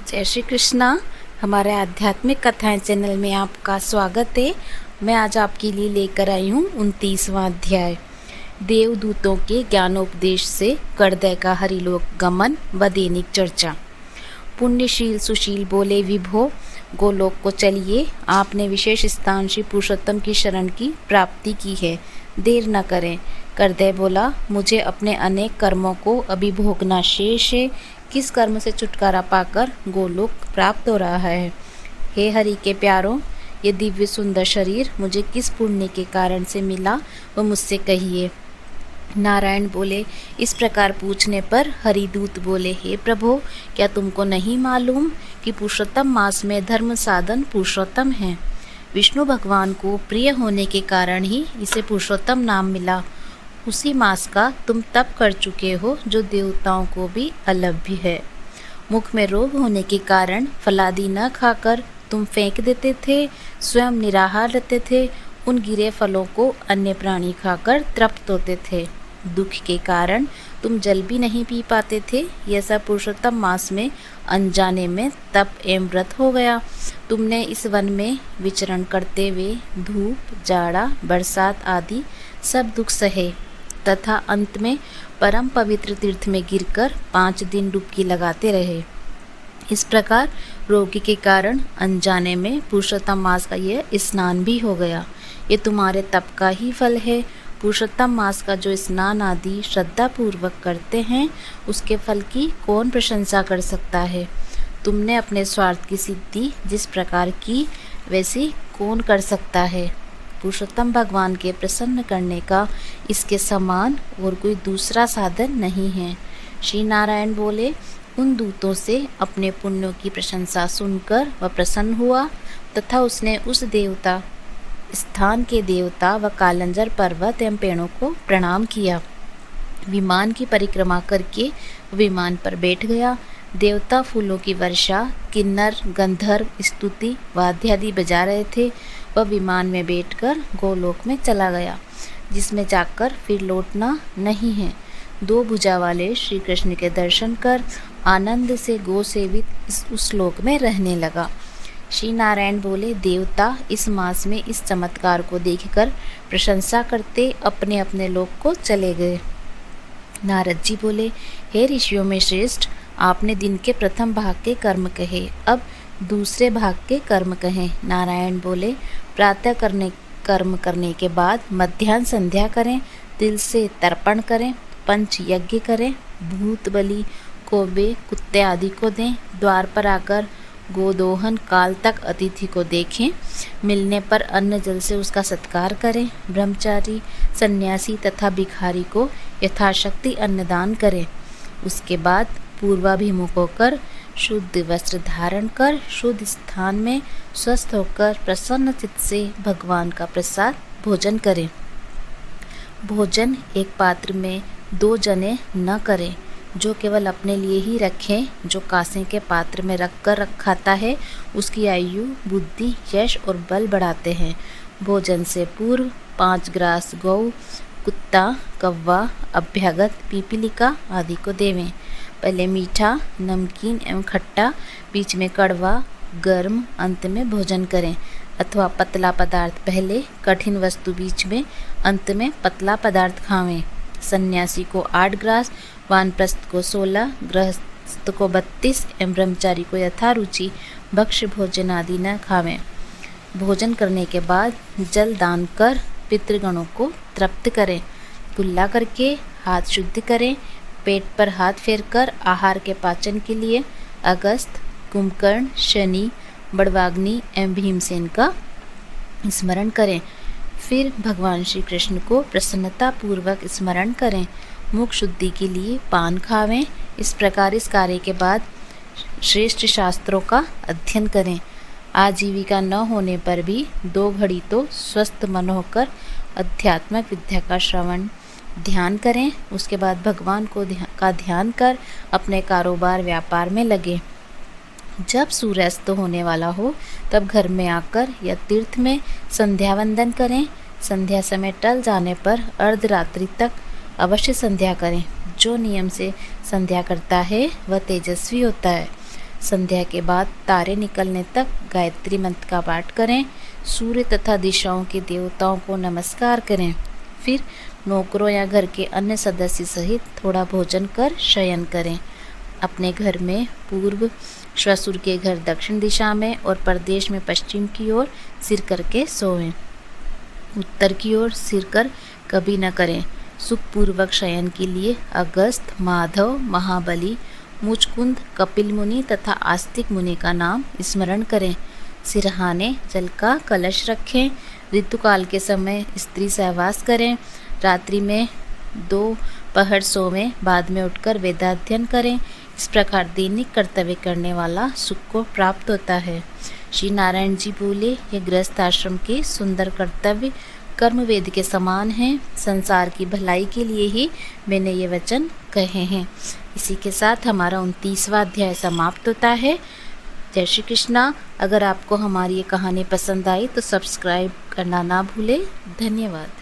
जय श्री कृष्णा। हमारे आध्यात्मिक कथाएं चैनल में आपका स्वागत है। मैं आज आपके लिए लेकर आई हूँ 29वां अध्याय, देवदूतों के ज्ञानोपदेश से करदय का हरिलोक गमन व दैनिक चर्चा। पुण्यशील सुशील बोले, विभो गोलोक को चलिए, आपने विशेष स्थान श्री पुरुषोत्तम की शरण की प्राप्ति की है, देर न करें। करदय बोला, मुझे अपने अनेक कर्मों को अभी भोगना शेष है, किस कर्म से छुटकारा पाकर गोलोक प्राप्त हो रहा है। हे हरि के प्यारों, ये दिव्य सुंदर शरीर मुझे किस पुण्य के कारण से मिला वो मुझसे कहिए। नारायण बोले, इस प्रकार पूछने पर हरिदूत बोले, हे प्रभो, क्या तुमको नहीं मालूम कि पुरुषोत्तम मास में धर्म साधन पुरुषोत्तम है। विष्णु भगवान को प्रिय होने के कारण ही इसे पुरुषोत्तम नाम मिला। उसी मास का तुम तप कर चुके हो जो देवताओं को भी अलभ्य है। मुख में रोग होने के कारण फलादि न खाकर तुम फेंक देते थे, स्वयं निराहार रहते थे, उन गिरे फलों को अन्य प्राणी खाकर तृप्त होते थे। दुख के कारण तुम जल भी नहीं पी पाते थे। यह सब पुरुषोत्तम मास में अनजाने में तप एवं व्रत हो गया। तुमने इस वन में विचरण करते हुए धूप, जाड़ा, बरसात आदि सब दुख सहे तथा अंत में परम पवित्र तीर्थ में गिरकर 5 दिन डुबकी लगाते रहे। इस प्रकार रोगी के कारण अनजाने में पुरुषोत्तम मास का यह स्नान भी हो गया। ये तुम्हारे तप का ही फल है। पुरुषोत्तम मास का जो स्नान आदि श्रद्धा पूर्वक करते हैं, उसके फल की कौन प्रशंसा कर सकता है। तुमने अपने स्वार्थ की सिद्धि जिस प्रकार की, वैसी कौन कर सकता है। पुरुषोत्तम भगवान के प्रसन्न करने का इसके समान और कोई दूसरा साधन नहीं है। श्री नारायण बोले, उन दूतों से अपने पुण्यों की प्रशंसा सुनकर वह प्रसन्न हुआ तथा उसने उस देवता स्थान के देवता व कालंजर पर्वत एवं पेड़ों को प्रणाम किया। विमान की परिक्रमा करके विमान पर बैठ गया। देवता फूलों की वर्षा, किन्नर गंधर्व स्तुति वाद्यादि बजा रहे थे। वह विमान में बैठकर गोलोक में चला गया, जिसमें जाकर फिर लौटना नहीं है। 2 भुजा वाले श्री कृष्ण के दर्शन कर आनंद से गो सेवित उस लोक में रहने लगा। श्री नारायण बोले, देवता इस मास में इस चमत्कार को देखकर प्रशंसा करते अपने अपने लोक को चले गए। नारद जी बोले, हे ऋषियों में श्रेष्ठ, आपने दिन के प्रथम भाग के कर्म कहे, अब दूसरे भाग के कर्म कहें। नारायण बोले, प्रातः कर्म करने के बाद मध्याह्न संध्या करें, तिल से तर्पण करें, पंच यज्ञ करें, भूत बलि कौवे कुत्ते आदि को दें, द्वार पर आकर गोदोहन काल तक अतिथि को देखें, मिलने पर अन्न जल से उसका सत्कार करें, ब्रह्मचारी सन्यासी तथा भिखारी को यथाशक्ति अन्नदान करें। उसके बाद पूर्वाभिमुख होकर शुद्ध वस्त्र धारण कर शुद्ध स्थान में स्वस्थ होकर प्रसन्न चित्त से भगवान का प्रसाद भोजन करें। भोजन एक पात्र में 2 जने न करें, जो केवल अपने लिए ही रखें। जो कांसे के पात्र में रखकर खाता है, उसकी आयु, बुद्धि, यश और बल बढ़ाते हैं। भोजन से पूर्व 5 ग्रास गौ, कुत्ता, कौवा, अभ्यागत, पीपीलिका आदि को देवें। पहले मीठा, नमकीन एवं खट्टा, बीच में कड़वा, गर्म, अंत में भोजन करें। अथवा पतला पदार्थ पहले, कठिन वस्तु बीच में, अंत में पतला पदार्थ खावें। सन्यासी को 8 ग्रास, वानप्रस्थ को 16, गृहस्थ को 32 एवं ब्रह्मचारी को यथारुचि भक्ष्य भोजन आदि न खावें। भोजन करने के बाद जल दान कर पितृगणों को तृप्त करें। कुल्ला करके हाथ शुद्ध करें। पेट पर हाथ फेरकर आहार के पाचन के लिए अगस्त, कुंभकर्ण, शनि, बड़वाग्नि एवं भीमसेन का स्मरण करें। फिर भगवान श्री कृष्ण को प्रसन्नता पूर्वक स्मरण करें। मुख शुद्धि के लिए पान खावें। इस प्रकार इस कार्य के बाद श्रेष्ठ शास्त्रों का अध्ययन करें। आजीविका न होने पर भी 2 घड़ी तो स्वस्थ मन होकर अध्यात्मिक विद्या का श्रवण ध्यान करें। उसके बाद भगवान का ध्यान कर अपने कारोबार व्यापार में लगे। जब सूर्यास्त होने वाला हो तब घर में आकर या तीर्थ में संध्या वंदन करें। संध्या समय टल जाने पर अर्धरात्रि तक अवश्य संध्या करें। जो नियम से संध्या करता है वह तेजस्वी होता है। संध्या के बाद तारे निकलने तक गायत्री मंत्र का पाठ करें। सूर्य तथा दिशाओं के देवताओं को नमस्कार करें। फिर नौकरों या घर के अन्य सदस्य सहित थोड़ा भोजन कर शयन करें। अपने घर में पूर्व, ससुर के घर दक्षिण दिशा में और परदेश में पश्चिम की ओर सिर करके सोएं। उत्तर की ओर सिर कर कभी न करें। सुखपूर्वक शयन के लिए अगस्त, माधव, महाबली, मुचकुंद, कपिल मुनि तथा आस्तिक मुनि का नाम स्मरण करें। सिरहाने जल का कलश रखें। ऋतुकाल के समय स्त्री सहवास करें। रात्रि में 2 पहर सोवें, बाद में उठकर वेदाध्ययन करें। इस प्रकार दैनिक कर्तव्य करने वाला सुख को प्राप्त होता है। श्री नारायण जी बोले, ये गृहस्थ आश्रम के सुंदर कर्तव्य कर्म वेद के समान हैं। संसार की भलाई के लिए ही मैंने ये वचन कहे हैं। इसी के साथ हमारा 29वां अध्याय समाप्त होता है। जय श्री कृष्णा। अगर आपको हमारी ये कहानी पसंद आई तो सब्सक्राइब करना ना भूलें। धन्यवाद।